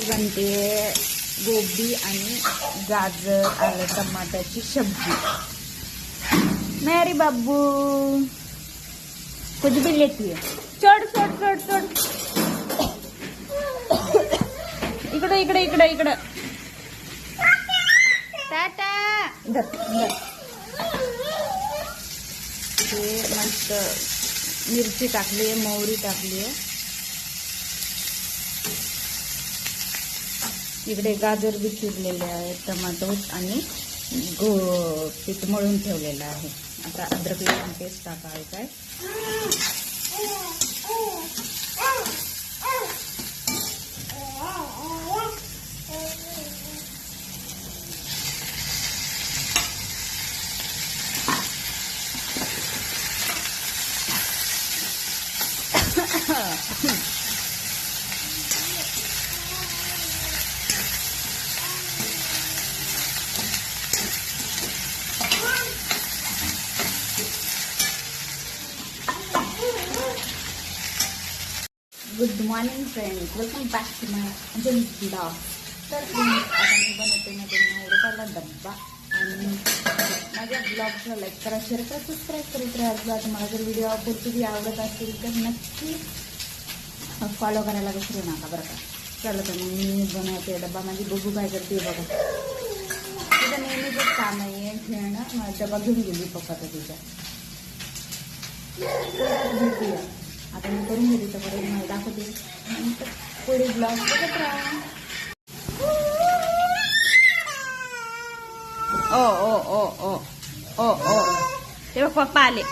आज बनते गोबी आणि गाजर आलं टमाट्याची सब्जी। मेरी बाबू कुछ भी लेती है। चढ़ चढ़ चढ़ चढ़ इकडं इकडं इकडं इकडं टाटा हे मस्त मिरची टाकली आहे, मोहरी टाकली आहे, इकडे गाजर बी चिरलेले आहे, टमाटो आणि पीठ मळून ठेवलेलं आहे। आता अद्रक लसूण पेस्ट टाकायचं आहे। Good morning friends, welcome back to my blog. तर आता मी बनवते मध्ये 9 रुपयाला डब्बा आणि माझ्या ब्लॉगला लाईक करा, शेअर करा, सबस्क्राईब करीत राहा। तुम्हाला जर व्हिडिओ पुढची आवडत असेल तर नक्की फॉलो करायला विसरू नका बरं का। चला तर मग मी बनवते डब्बा। माझी बघू काय करते बघा, तिथं नेहमीच काम आहे खेळणं। माझा डबा घेऊन गेली पप्पा तर तिच्या घेते। आता मी करून घेते तर पुढे मला दाखवते, पुढे ब्लॉग बघत राहा। ओ ओ ओ ओ ओ ओ ते बघ पप्पा आले।